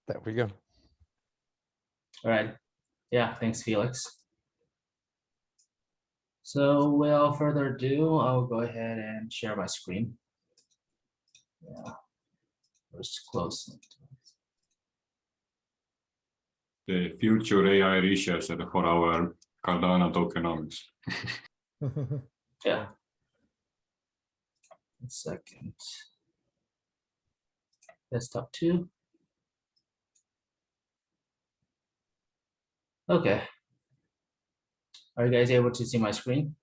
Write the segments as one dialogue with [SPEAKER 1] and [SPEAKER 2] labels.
[SPEAKER 1] There we go.
[SPEAKER 2] All right. Yeah, thanks, Felix. So without further ado, I'll go ahead and share my screen. Yeah, first close.
[SPEAKER 3] The future AI researcher for our Cardano tokenomics.
[SPEAKER 2] Yeah. 1 second. Desktop 2. Okay. Are you guys able to see my screen?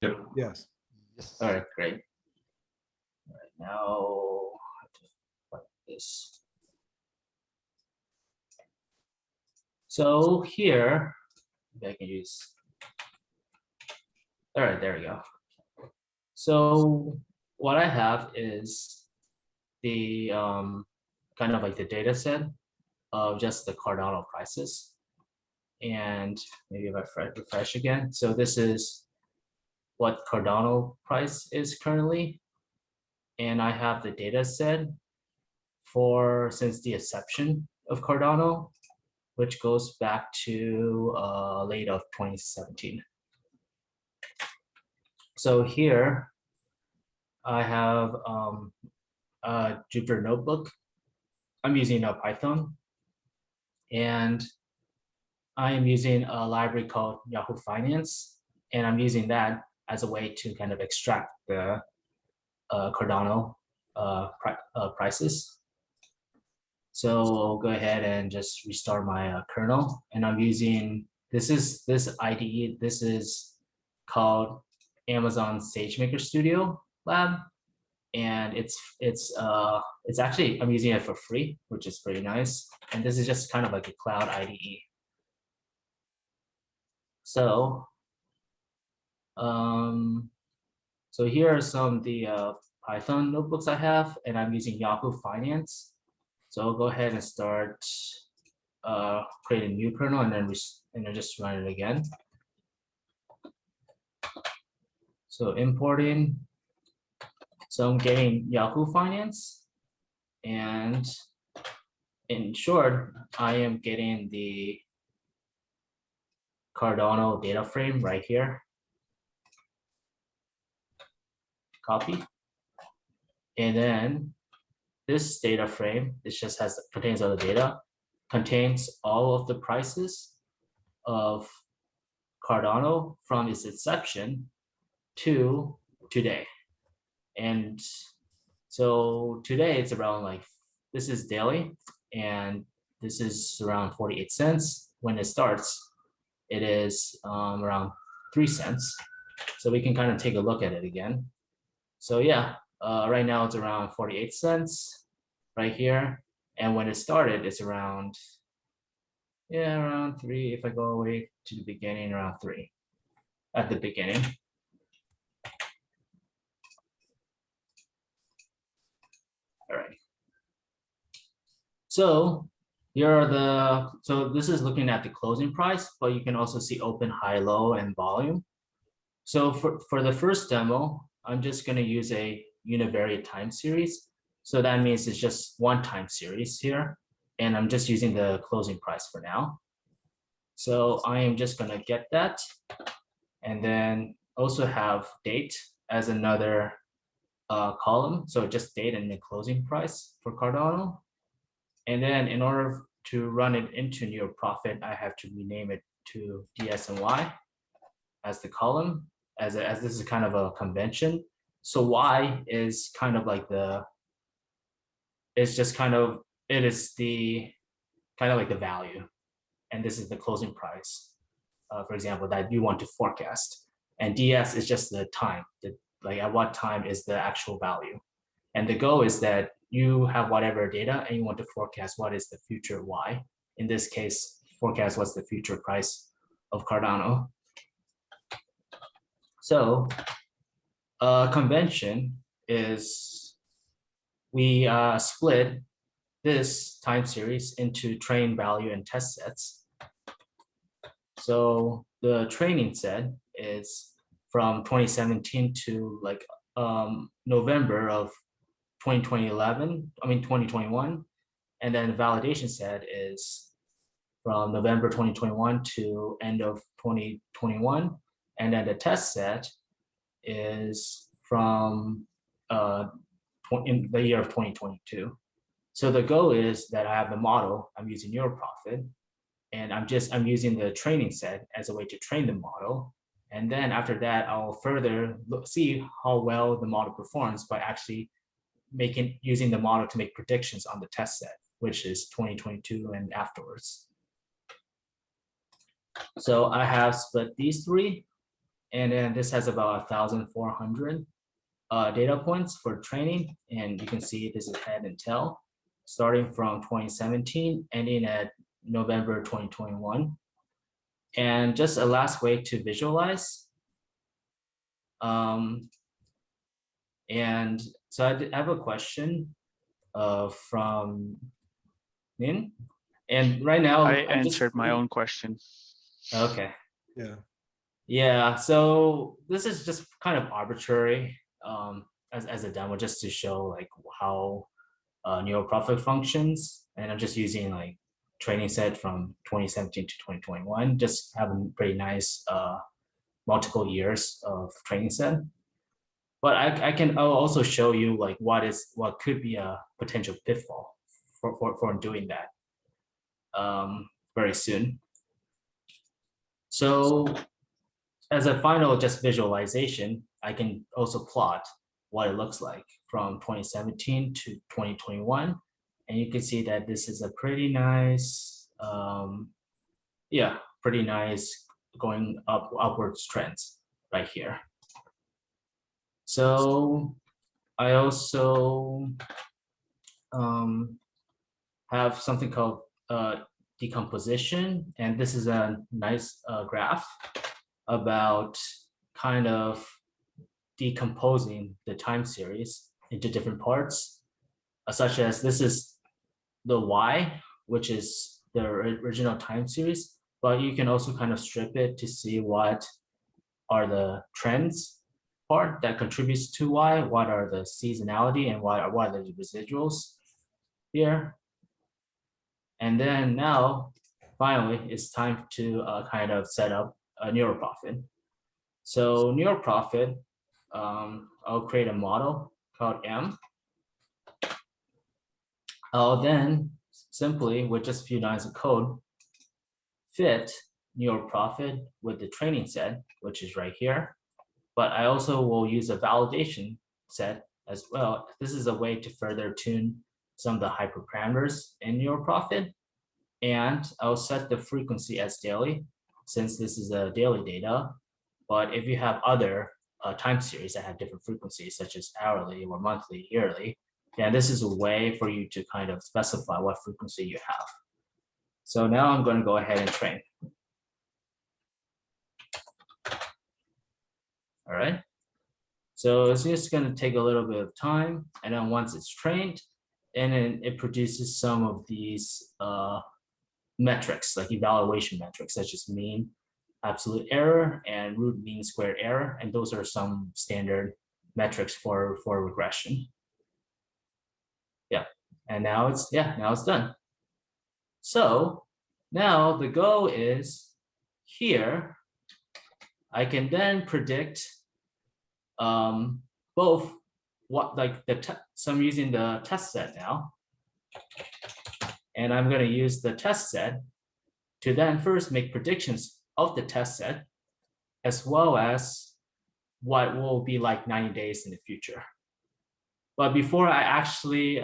[SPEAKER 3] Yep.
[SPEAKER 1] Yes.
[SPEAKER 2] All right, great. All right, now I have to like this. So here, I can use. All right, there we go. So what I have is the kind of like the data set of just the Cardano prices. And maybe if I refresh again. So this is what Cardano price is currently. And I have the data set for since the inception of Cardano, which goes back to late of 2017. So here I have a Jupyter notebook. I'm using a Python, and I am using a library called Yahoo Finance, and I'm using that as a way to kind of extract the Cardano prices. So I'll go ahead and just restart my kernel, and I'm using this IDE. This is called Amazon SageMaker Studio Lab, and it's actually I'm using it for free, which is pretty nice. And this is just kind of like a cloud IDE. So, so here are some of the Python notebooks I have, and I'm using Yahoo Finance. So I'll go ahead and start create a new kernel, and then just run it again. So importing. So I'm getting Yahoo Finance, and in short, I am getting the Cardano data frame right here. Copy. And then this data frame, it just contains all the data, contains all of the prices of Cardano from its inception to today. And so today it's around like, this is daily, and this is around 48 cents. When it starts, it is around 3 cents. So we can kind of take a look at it again. So yeah, right now it's around 48 cents right here. And when it started, it's around, yeah, around 3. If I go away to the beginning, around 3 at the beginning. All right. So here are so this is looking at the closing price, but you can also see open, high, low, and volume. So for the first demo, I'm just going to use a univariate time series. So that means it's just one time series here. And I'm just using the closing price for now. So I am just going to get that. And then also have date as another column. So just date and the closing price for Cardano. And then in order to run it into NeuroProphet, I have to rename it to DSNY as the column, as this is kind of a convention. So Y is kind of like it's just kind of, it is the kind of like the value. And this is the closing price, for example, that you want to forecast. And DS is just the time, like at what time is the actual value. And the goal is that you have whatever data and you want to forecast what is the future Y. In this case, forecast what's the future price of Cardano. So convention is we split this time series into train value and test sets. So the training set is from 2017 to like November of 2021, And then the validation set is from November 2021 to end of 2021. And then the test set is from in the year of 2022. So the goal is that I have the model, I'm using NeuroProphet, and I'm using the training set as a way to train the model. And then after that, I'll further see how well the model performs by actually using the model to make predictions on the test set, which is 2022 and afterwards. So I have split these three, and then this has about 1,400 data points for training. And you can see this is head and tail, starting from 2017, ending at November 2021. And just a last way to visualize. And so I have a question from Nin. And right now,
[SPEAKER 1] I
[SPEAKER 2] I'm
[SPEAKER 1] answered
[SPEAKER 2] just,
[SPEAKER 1] my own question.
[SPEAKER 2] okay.
[SPEAKER 4] Yeah.
[SPEAKER 2] Yeah, so this is just kind of arbitrary as a demo, just to show like how NeuroProphet functions. And I'm just using like training set from 2017 to 2021, just having pretty nice multiple years of training set. But I'll also show you like what could be a potential pitfall for doing that very soon. So as a final just visualization, I can also plot what it looks like from 2017 to 2021. And you can see that this is a pretty nice, pretty nice going upwards trends right here. So I also have something called decomposition, and this is a nice graph about kind of decomposing the time series into different parts, such as this is the Y, which is the original time series, but you can also kind of strip it to see what are the trends part that contributes to Y, what are the seasonality, and what are the residuals here. And then now, finally, it's time to kind of set up a NeuroProphet. So NeuroProphet, I'll create a model called M. I'll then simply, with just a few lines of code, fit NeuroProphet with the training set, which is right here. But I also will use a validation set as well. This is a way to further tune some of the hyperparameters in NeuroProphet. And I'll set the frequency as daily, since this is a daily data. But if you have other time series that have different frequencies, such as hourly or monthly, yearly, then this is a way for you to kind of specify what frequency you have. So now I'm going to go ahead and train. All right. So it's just going to take a little bit of time. And then once it's trained, and then it produces some of these metrics, like evaluation metrics, such as mean absolute error and root mean squared error. And those are some standard metrics for regression. Yeah. And now it's done. So now the goal is here, I can then predict both what like so I'm using the test set now, and I'm going to use the test set to then first make predictions of the test set, as well as what will be like 90 days in the future. But before I actually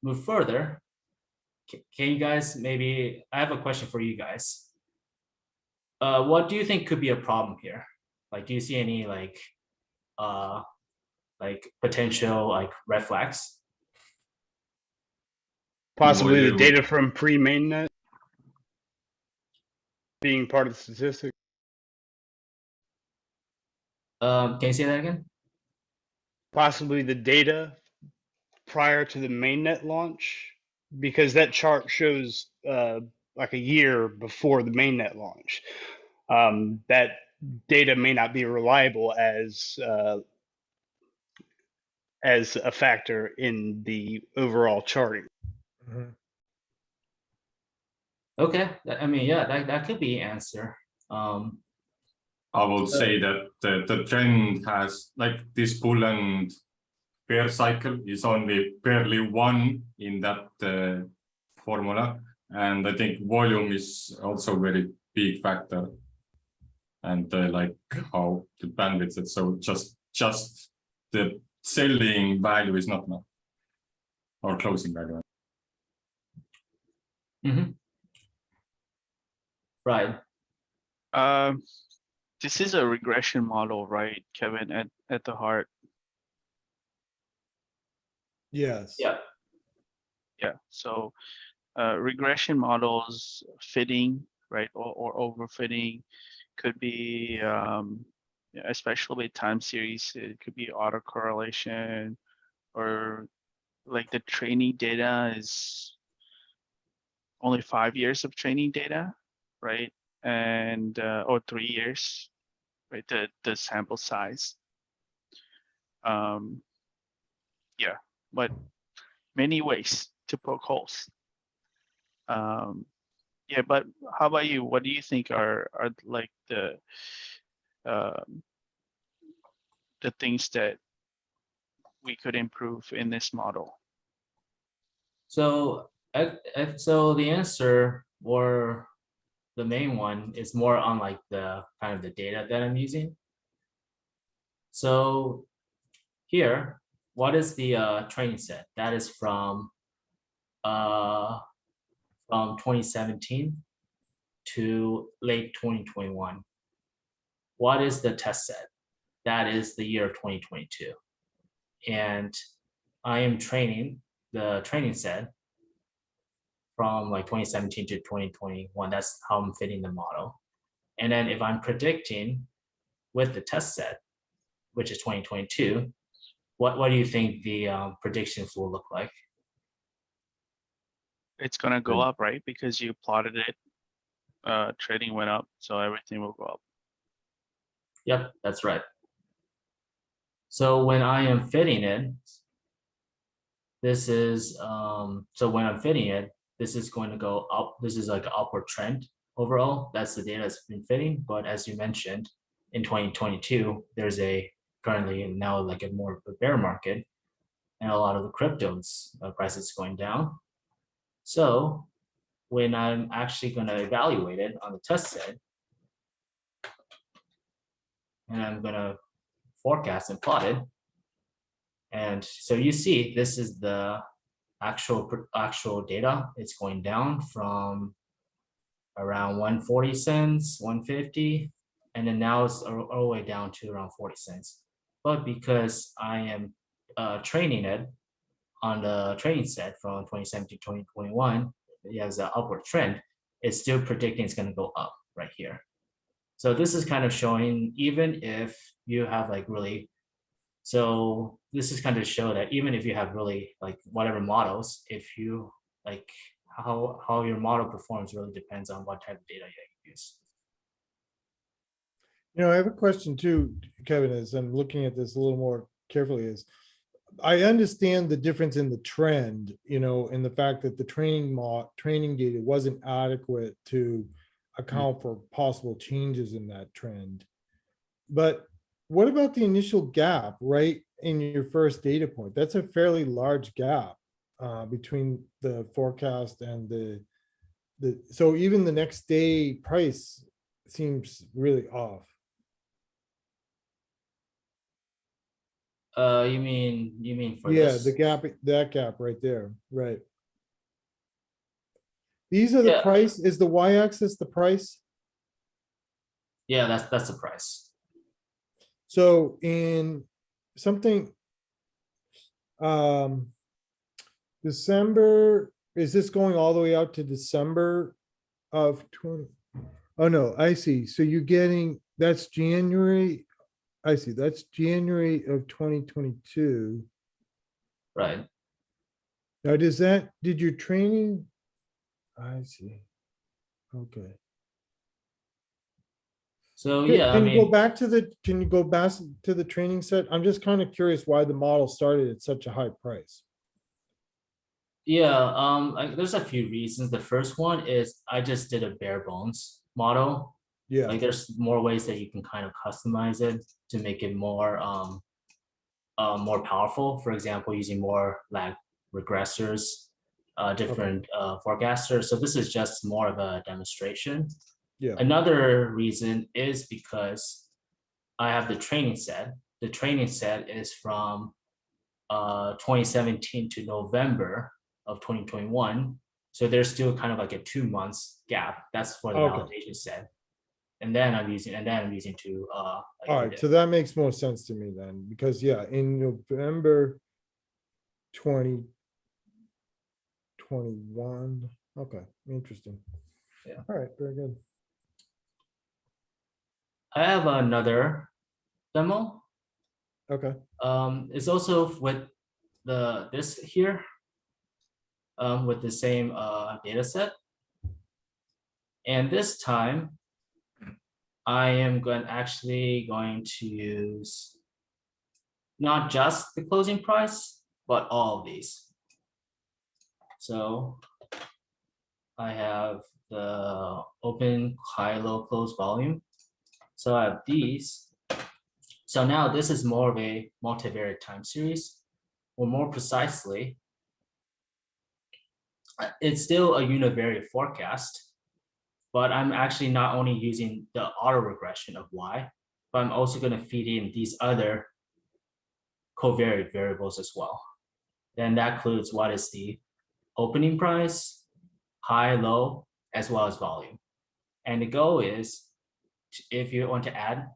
[SPEAKER 2] move further, can you guys maybe, I have a question for you guys. What do you think could be a problem here? Like, do you see any like potential like red flags?
[SPEAKER 4] Possibly the
[SPEAKER 3] you-
[SPEAKER 4] data from pre-mainnet being part of the statistic.
[SPEAKER 2] Can you say that again?
[SPEAKER 4] Possibly the data prior to the mainnet launch, because that chart shows like a year before the mainnet launch. That data may not be reliable as a factor in the overall charting.
[SPEAKER 1] Mhm.
[SPEAKER 2] Okay, I mean, yeah, that could be an answer.
[SPEAKER 3] I would say that the trend has like this bull and bear cycle is only barely one in that formula, and I think volume is also very big factor, and like how the bandwidth is. So just the selling value is not enough, or closing value.
[SPEAKER 2] Right.
[SPEAKER 5] This is a regression model, right, Kevin, at the heart?
[SPEAKER 1] Yes.
[SPEAKER 2] Yeah.
[SPEAKER 5] Yeah. So regression models fitting, right, or overfitting could be, especially with time series, it could be autocorrelation, or like the training data is only 5 years of training data, right? And or 3 years, right? The sample size. Yeah, but many ways to poke holes. Yeah, but how about you? What do you think are like um, the things that we could improve in this model?
[SPEAKER 2] So, so the answer, or the main one, is more on like the kind of the data that I'm using. So here, what is the training set? That is from 2017 to late 2021. What is the test set? That is the year of 2022. And I am training the training set from like 2017 to 2021. That's how I'm fitting the model. And then if I'm predicting with the test set, which is 2022, what do you think the predictions will look like?
[SPEAKER 5] It's gonna go up, right? Because you plotted it. Trading went up, so everything will go up.
[SPEAKER 2] Yep, that's right. So when I am fitting it, this is so when I'm fitting it, this is going to go up. This is like an upward trend overall. That's the data that's been fitting. But as you mentioned, in 2022, there's a currently now like a more bear market, and a lot of the cryptos prices going down. So when I'm actually going to evaluate it on the test set, and I'm going to forecast and plot it, and so you see this is the actual data. It's going down from around 140 cents, 150, and then now it's all the way down to around 40 cents. But because I am training it on the training set from 2017 to 2021, it has an upward trend. It's still predicting it's going to go up right here. So this is kind of showing, even if you have like really, so this is kind of show that even if you have really like whatever models, if you like how your model performs really depends on what type of data you use.
[SPEAKER 1] I have a question too, Kevin, as I'm looking at this a little more carefully, is I understand the difference in the trend, in the fact that the training data wasn't adequate to account for possible changes in that trend. But what about the initial gap right in your first data point? That's a fairly large gap between the forecast and so even the next day price seems really off.
[SPEAKER 2] You mean for
[SPEAKER 1] Yeah,
[SPEAKER 2] this?
[SPEAKER 1] that gap right there, right? These are the
[SPEAKER 2] Yeah.
[SPEAKER 1] price, is the y-axis the price?
[SPEAKER 2] Yeah, that's the price.
[SPEAKER 1] So in something, December, is this going all the way out to December of 20? Oh, no, I see. So you're getting, that's January. I see, that's January of 2022.
[SPEAKER 2] Right.
[SPEAKER 1] Now, did your training? I see. Okay.
[SPEAKER 2] So yeah, I
[SPEAKER 1] Can you go
[SPEAKER 2] mean,
[SPEAKER 1] back to can you go back to the training set? I'm just kind of curious why the model started at such a high price.
[SPEAKER 2] Yeah, there's a few reasons. The first one is I just did a bare bones model.
[SPEAKER 1] Yeah,
[SPEAKER 2] Like there's more ways that you can kind of customize it to make it more powerful. For example, using more lag regressors, different forecasters. So this is just more of a demonstration.
[SPEAKER 1] yeah,
[SPEAKER 2] Another reason is because I have the training set. The training set is from 2017 to November of 2021. So there's still kind of like a 2 months gap. That's for the
[SPEAKER 1] Okay.
[SPEAKER 2] validation set. And then I'm using to like
[SPEAKER 1] all right,
[SPEAKER 2] predict.
[SPEAKER 1] so that makes more sense to me then, because yeah, in November 2021. Okay, interesting.
[SPEAKER 2] Yeah.
[SPEAKER 1] All right, very good.
[SPEAKER 2] I have another demo.
[SPEAKER 1] Okay,
[SPEAKER 2] It's also with this here, with the same data set. And this time, I am actually going to use not just the closing price, but all of these. So I have the open, high, low, close volume. So I have these. So now this is more of a multivariate time series, or more precisely, it's still a univariate forecast, but I'm actually not only using the auto regression of Y, but I'm also going to feed in these other covariate variables as well. Then that includes what is the opening price, high, low, as well as volume. And the goal is, if you want to add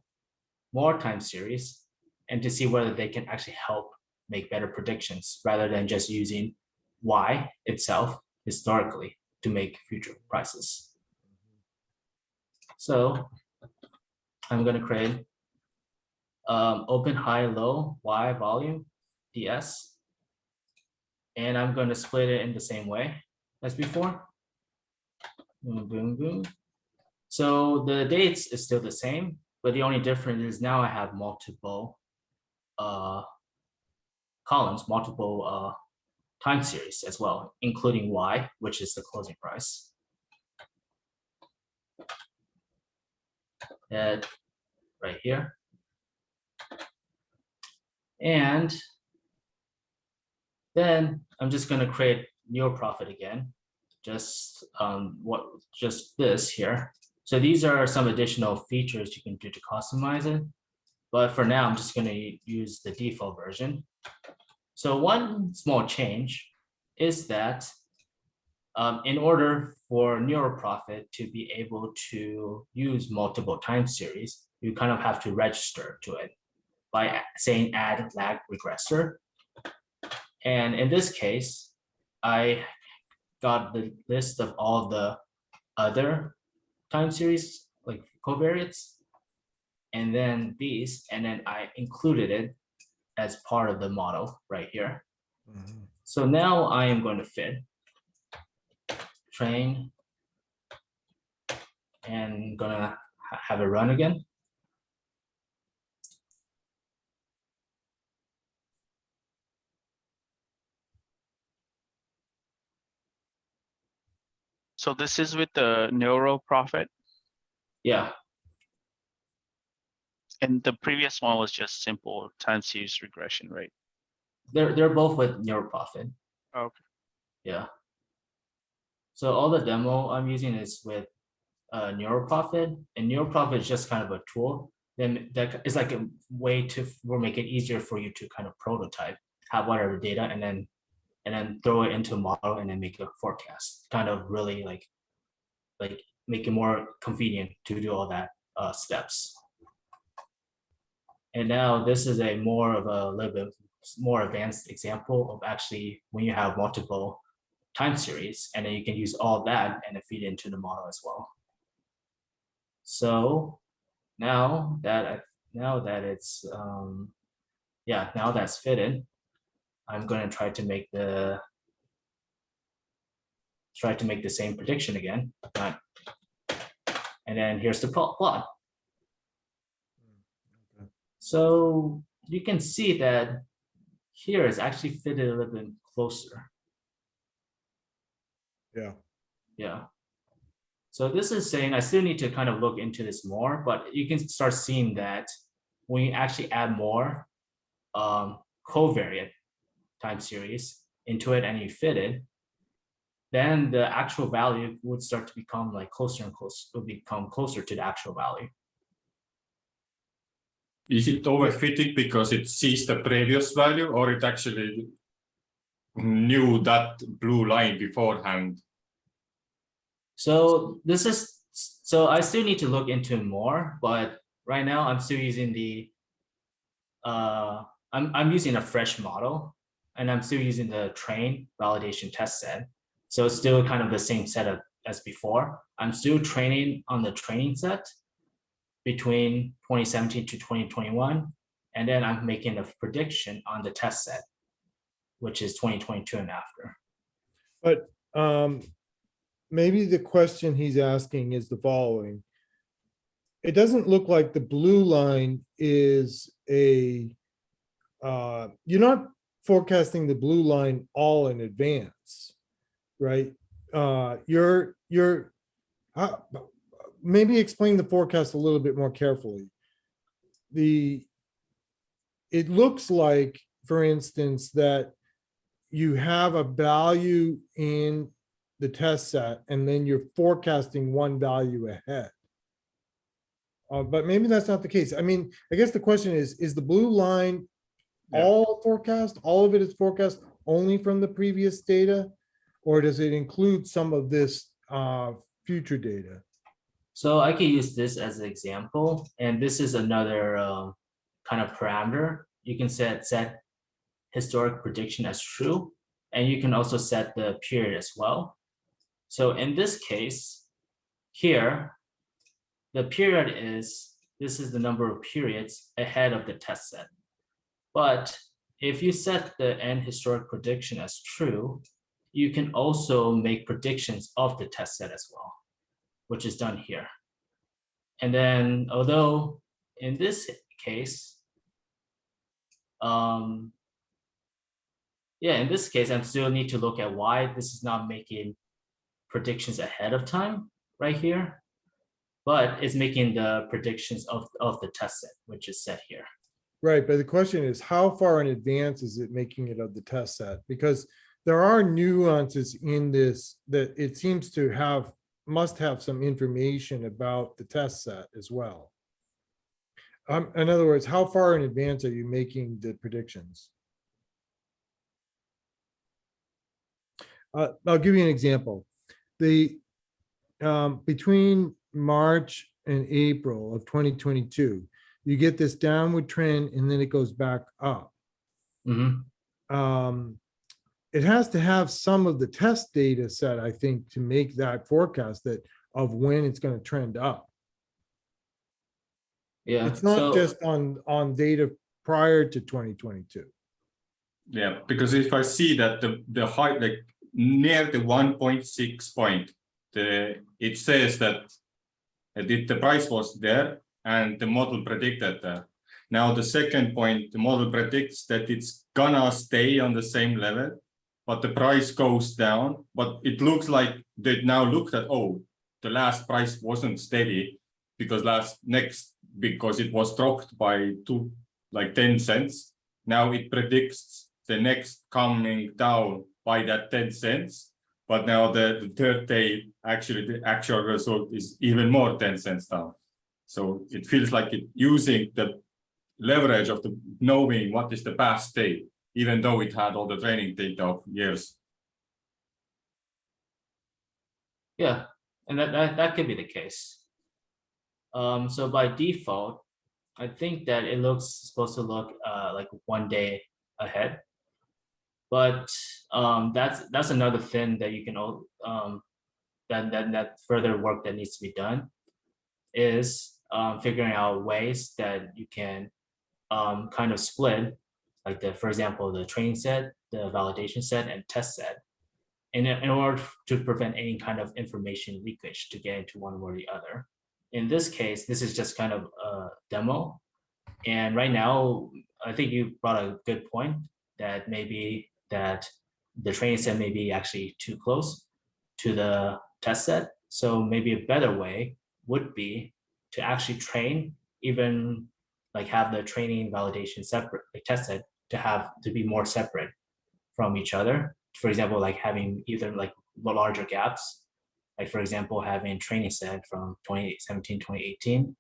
[SPEAKER 2] more time series and to see whether they can actually help make better predictions rather than just using Y itself historically to make future prices. So I'm going to create open, high, low, Y volume, DS. And I'm going to split it in the same way as before. Boom, boom, boom. So the dates is still the same, but the only difference is now I have multiple columns, multiple time series as well, including Y, which is the closing price. And right here. And then I'm just going to create NeuroProphet again, just this here. So these are some additional features you can do to customize it. But for now, I'm just going to use the default version. So one small change is that in order for NeuroProphet to be able to use multiple time series, you kind of have to register to it by saying add lag regressor. And in this case, I got the list of all the other time series, like covariates, and then these, and then I included it as part of the model right here.
[SPEAKER 1] Mhm.
[SPEAKER 2] So now I am going to fit train and gonna have it run again.
[SPEAKER 5] So this is with the NeuroProphet,
[SPEAKER 2] Yeah,
[SPEAKER 5] and the previous one was just simple time series regression, right?
[SPEAKER 2] they're both with NeuroProphet.
[SPEAKER 5] Okay.
[SPEAKER 2] Yeah. So all the demo I'm using is with NeuroProphet, and NeuroProphet is just kind of a tool. Then that is like a way to make it easier for you to kind of prototype, have whatever data, and then throw it into a model and then make a forecast. Kind of really like make it more convenient to do all that steps. And now this is a more of a little bit more advanced example of actually when you have multiple time series, and then you can use all that and then feed into the model as well. So now that it's now that's fitted, I'm going to try to make the same prediction again. And then here's the plot.
[SPEAKER 1] Okay.
[SPEAKER 2] So you can see that here is actually fitted a little bit closer.
[SPEAKER 1] Yeah.
[SPEAKER 2] Yeah. So this is saying I still need to kind of look into this more, but you can start seeing that when you actually add more covariate time series into it and you fit it, then the actual value would start to become like closer and closer, will become closer to the actual value.
[SPEAKER 3] Is it overfitting because it sees the previous value, or it actually knew that blue line beforehand?
[SPEAKER 2] So this is, so I still need to look into more, but right now I'm still using the, I'm using a fresh model, and I'm still using the train validation test set. So it's still kind of the same setup as before. I'm still training on the training set between 2017 to 2021. And then I'm making a prediction on the test set, which is 2022 and after.
[SPEAKER 1] But maybe the question he's asking is the following. It doesn't look like the blue line is a, you're not forecasting the blue line all in advance, right? You're maybe explain the forecast a little bit more carefully. It looks like, for instance, that you have a value in the test set and then you're forecasting one value ahead. But maybe that's not the case. I mean, I guess the question is the blue line
[SPEAKER 4] Yeah.
[SPEAKER 1] all forecast? All of it is forecast only from the previous data? Or does it include some of this future data?
[SPEAKER 2] So I can use this as an example, and this is another kind of parameter. You can set historic prediction as true, and you can also set the period as well. So in this case, here, the period is, this is the number of periods ahead of the test set. But if you set the end historic prediction as true, you can also make predictions of the test set as well, which is done here. And then, although in this case, in this case, I still need to look at why this is not making predictions ahead of time right here, but it's making the predictions of the test set, which is set here.
[SPEAKER 1] Right, but the question is, how far in advance is it making it of the test set? Because there are nuances in this that it seems to have, must have some information about the test set as well. In other words, how far in advance are you making the predictions? I'll give you an example. Between March and April of 2022, you get this downward trend and then it goes back up.
[SPEAKER 2] Mm-hmm.
[SPEAKER 1] It has to have some of the test data set, I think, to make that forecast that of when it's going to trend up.
[SPEAKER 2] Yeah,
[SPEAKER 1] It's not
[SPEAKER 2] so,
[SPEAKER 1] just on data prior to 2022.
[SPEAKER 3] Yeah, because if I see that the height, like near the 1.6 point, it says that the price was there and the model predicted that. Now the second point, the model predicts that it's gonna stay on the same level, but the price goes down. But it looks like they now looked at, oh, the last price wasn't steady because because it was dropped by 10 cents. Now it predicts the next coming down by that 10 cents. But now the third day, actually, the actual result is even more 10 cents down. So it feels like it using the leverage of the knowing what is the past day, even though it had all the training data of years.
[SPEAKER 2] yeah, and that could be the case. So by default, I think that it looks supposed to look like 1 day ahead. But that's another thing that you can that further work that needs to be done is figuring out ways that you can kind of split, like for example, the training set, the validation set, and test set, in order to prevent any kind of information leakage to get into one or the other. In this case, this is just kind of a demo. And right now, I think you brought a good point that maybe that the training set may be actually too close to the test set. So maybe a better way would be to actually train, even like have the training validation separate, like test set to be more separate from each other. For example, like having either like larger gaps, like for example, having training set from 2017, 2018,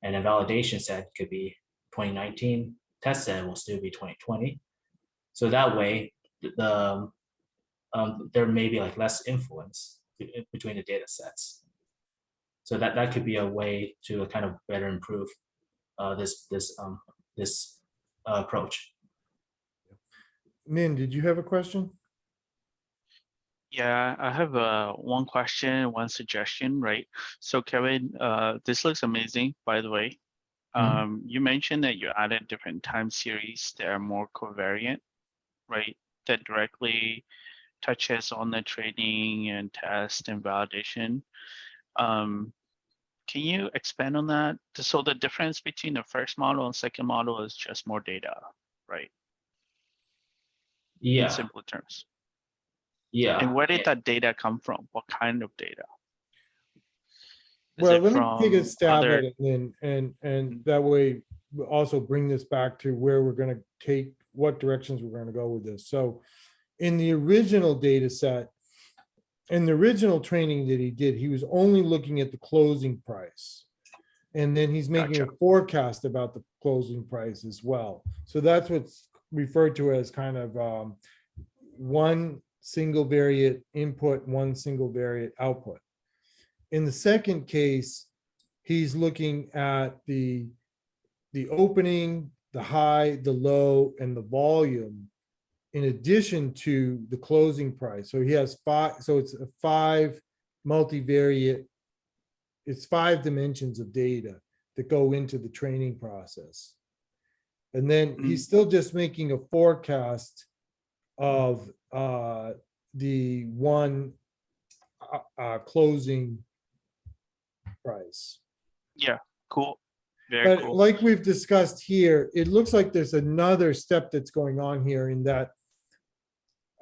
[SPEAKER 2] and a validation set could be 2019, test set will still be 2020. So that way, there may be like less influence between the data sets. So that could be a way to kind of better improve this approach.
[SPEAKER 1] Min, did you have a question?
[SPEAKER 5] Yeah, I have one question, one suggestion, right? So Kevin, this looks amazing, by the way. You mentioned that you added different time series that are more covariant, right? That directly touches on the training and test and validation. Can you expand on that? So the difference between the first model and second model is just more data, right? In
[SPEAKER 2] Yeah,
[SPEAKER 5] simple terms.
[SPEAKER 2] yeah.
[SPEAKER 5] And where did that data come from? What kind of data? Is
[SPEAKER 1] Well,
[SPEAKER 5] it
[SPEAKER 1] let me take a
[SPEAKER 5] from
[SPEAKER 1] stab
[SPEAKER 5] other-
[SPEAKER 1] at it then, and that way we'll also bring this back to where we're gonna take, what directions we're gonna go with this. So in the original data set, in the original training that he did, he was only looking at the closing price. And then he's making a
[SPEAKER 5] Gotcha.
[SPEAKER 1] forecast about the closing price as well. So that's what's referred to as kind of one single variate input, one single variate output. In the second case, he's looking at the opening, the high, the low, and the volume in addition to the closing price. So he has five, so it's a 5 multivariate, it's 5 dimensions of data that go into the training process. And then he's still just making a forecast of the one closing price.
[SPEAKER 5] Yeah, cool. Very
[SPEAKER 1] But
[SPEAKER 5] cool.
[SPEAKER 1] like we've discussed here, it looks like there's another step that's going on here in that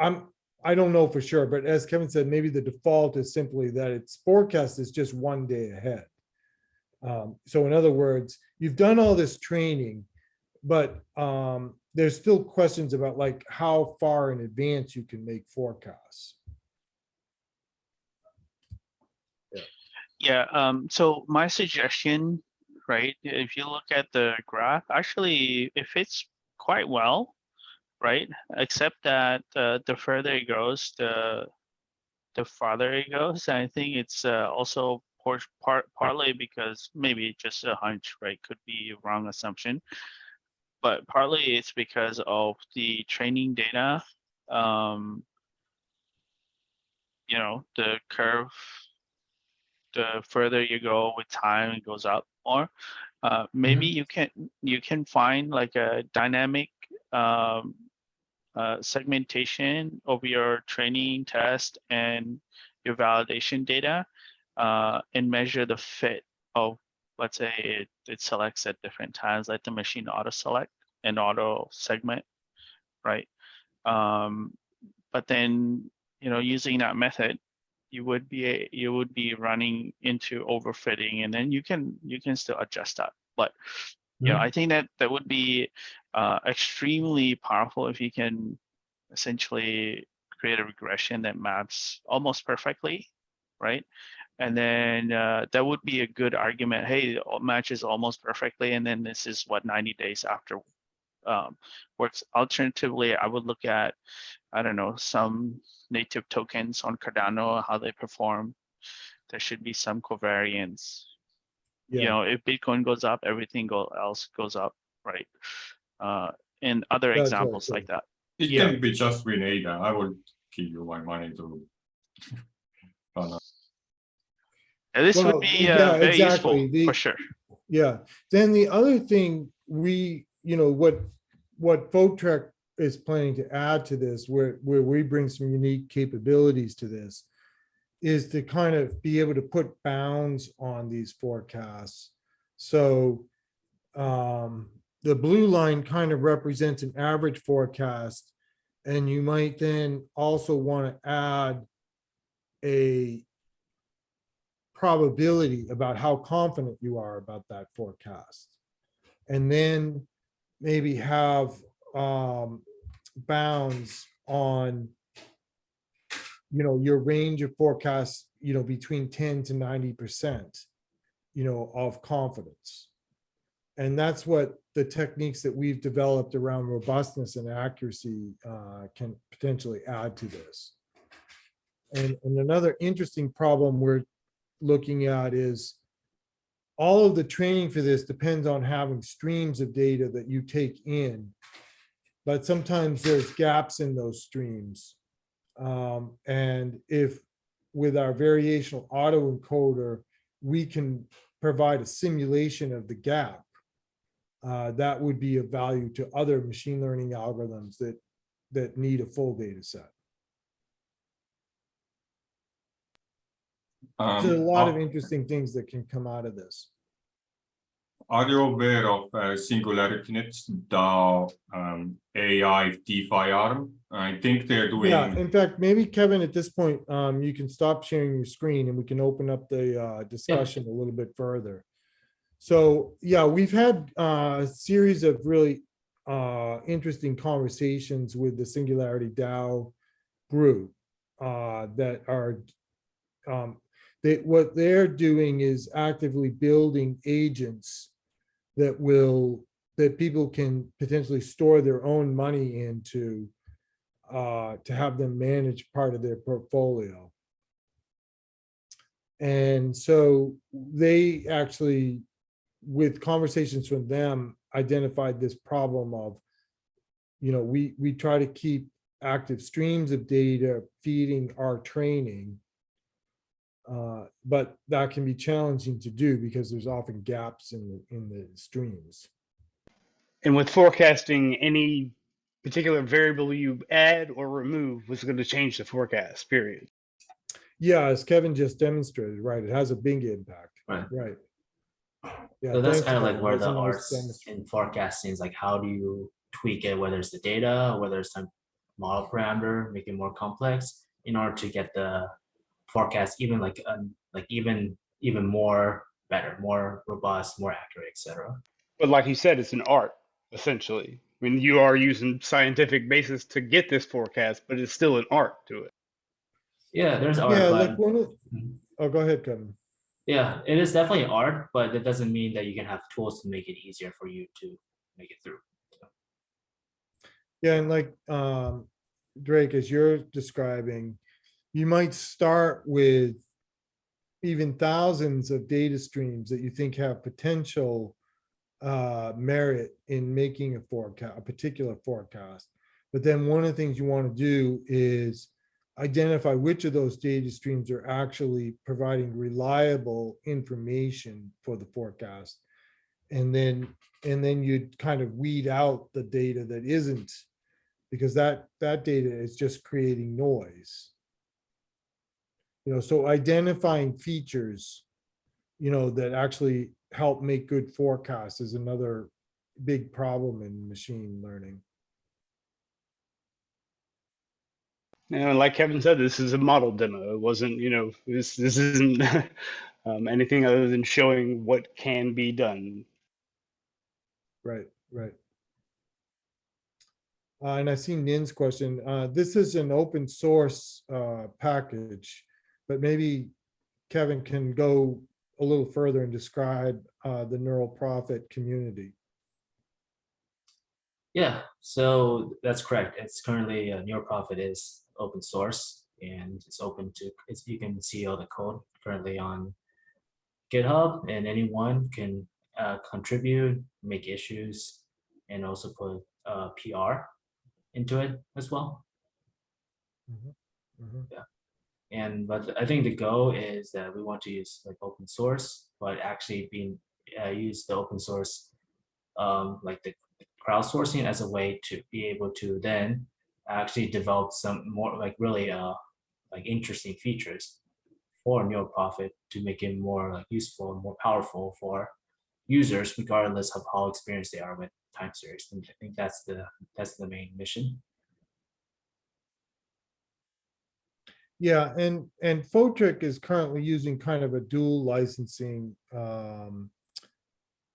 [SPEAKER 1] I don't know for sure, but as Kevin said, maybe the default is simply that its forecast is just one day ahead. So in other words, you've done all this training, but there's still questions about like how far in advance you can make forecasts.
[SPEAKER 5] Yeah, so my suggestion, right, if you look at the graph, actually it fits quite well, right? Except that the further it goes, the farther it goes. And I think it's also partly because maybe just a hunch, right? Could be a wrong assumption, but partly it's because of the training data. You know, the curve, the further you go with time, it goes up more. Maybe you can find like a dynamic segmentation of your training test and your validation data, and measure the fit of, let's say it selects at different times, like the machine auto select and auto segment, right? But then, you know, using that method, you would be running into overfitting, and then you can still adjust that. But you know, I think that would be extremely powerful if you can essentially create a regression that maps almost perfectly, right? And then that would be a good argument. Hey, it matches almost perfectly, and then this is what 90 days after works. Alternatively, I would look at, I don't know, some native tokens on Cardano, how they perform. There should be some covariance.
[SPEAKER 1] Yeah.
[SPEAKER 5] You know, if Bitcoin goes up, everything else goes up, right? And other
[SPEAKER 1] That's right,
[SPEAKER 5] examples
[SPEAKER 1] yeah.
[SPEAKER 5] like that.
[SPEAKER 3] It
[SPEAKER 5] Yeah.
[SPEAKER 3] can be just Renata. I would give you my money to run a
[SPEAKER 5] This
[SPEAKER 1] Well,
[SPEAKER 5] would be
[SPEAKER 1] yeah,
[SPEAKER 5] very
[SPEAKER 1] exactly.
[SPEAKER 5] useful for sure.
[SPEAKER 1] Yeah, then the other thing what Photrek is planning to add to this, where we bring some unique capabilities to this, is to kind of be able to put bounds on these forecasts. So the blue line kind of represents an average forecast, and you might then also want to add a probability about how confident you are about that forecast. And then maybe have bounds on, your range of forecasts, between 10 to 90%, of confidence. And that's what the techniques that we've developed around robustness and accuracy can potentially add to this. And another interesting problem we're looking at is all of the training for this depends on having streams of data that you take in, but sometimes there's gaps in those streams. And if with our variational autoencoder, we can provide a simulation of the gap, that would be of value to other machine learning algorithms that need a full data set. There's a lot of interesting things that can come out of this.
[SPEAKER 3] Are you aware of SingularityNet's DAO AI DeFi arm? I think they're doing.
[SPEAKER 1] Yeah, in fact, maybe Kevin, at this point, you can stop sharing your screen and we can open up the discussion a little bit further. So yeah, we've had a series of really interesting conversations with the Singularity DAO group that are what they're doing is actively building agents that people can potentially store their own money into to have them manage part of their portfolio. And so they actually, with conversations with them, identified this problem of, we try to keep active streams of data feeding our training, but that can be challenging to do because there's often gaps in the streams.
[SPEAKER 4] And with forecasting, any particular variable you add or remove was going to change the forecast, period.
[SPEAKER 1] Yeah, as Kevin just demonstrated, right? It has a big impact.
[SPEAKER 2] Right.
[SPEAKER 1] Yeah,
[SPEAKER 2] So that's
[SPEAKER 1] thanks,
[SPEAKER 2] kind of like
[SPEAKER 1] Kevin.
[SPEAKER 2] where
[SPEAKER 1] That's
[SPEAKER 2] the
[SPEAKER 1] a nice
[SPEAKER 2] arts
[SPEAKER 1] demonstration.
[SPEAKER 2] in forecasting is, like, how do you tweak it, whether it's the data, whether it's some model parameter, make it more complex in order to get the forecast even even more better, more robust, more accurate, etc.
[SPEAKER 4] But like you said, it's an art, essentially. I mean, you are using scientific basis to get this forecast, but it's still an art to it.
[SPEAKER 2] Yeah, there's art,
[SPEAKER 1] Yeah,
[SPEAKER 2] but
[SPEAKER 1] like oh, go ahead, Kevin.
[SPEAKER 2] yeah, it is definitely art, but that doesn't mean that you can have tools to make it easier for you to make it through.
[SPEAKER 1] Yeah, and like Drake, as you're describing, you might start with even thousands of data streams that you think have potential merit in making a particular forecast. But then one of the things you want to do is identify which of those data streams are actually providing reliable information for the forecast. And then you kind of weed out the data that isn't, because that data is just creating noise. So identifying features, that actually help make good forecasts is another big problem in machine learning.
[SPEAKER 4] And like Kevin said, this is a model demo. It wasn't, this isn't anything other than showing what can be done.
[SPEAKER 1] Right. And I see Nin's question. This is an open source package, but maybe Kevin can go a little further and describe the NeuroProphet community.
[SPEAKER 2] Yeah, so that's correct. It's currently NeuroProphet is open source, and it's open to you can see all the code currently on GitHub, and anyone can contribute, make issues, and also put PR into it as well. Yeah, but I think the goal is that we want to use like open source, but actually use the open source like the crowdsourcing as a way to be able to then actually develop some more like really like interesting features for NeuroProphet to make it more like useful and more powerful for users, regardless of how experienced they are with time series. And I think that's the main mission.
[SPEAKER 1] Yeah, and Photrek is currently using kind of a dual licensing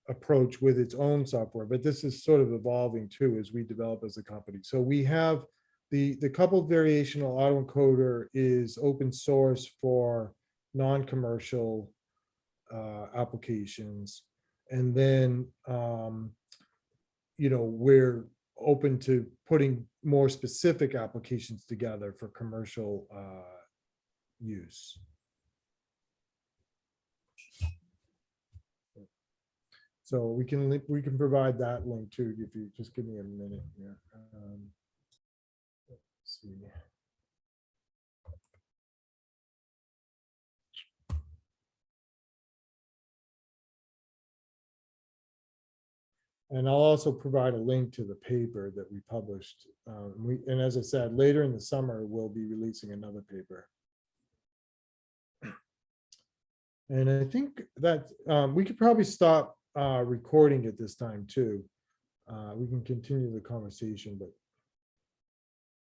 [SPEAKER 1] approach with its own software, but this is sort of evolving too as we develop as a company. So we have the coupled variational autoencoder is open source for non-commercial applications. And then we're open to putting more specific applications together for commercial use. So we can provide that link too, if you just give me a minute here. Let's see. And I'll also provide a link to the paper that we published. And as I said, later in the summer, we'll be releasing another paper. And I think that we could probably stop recording at this time too. We can continue the conversation, but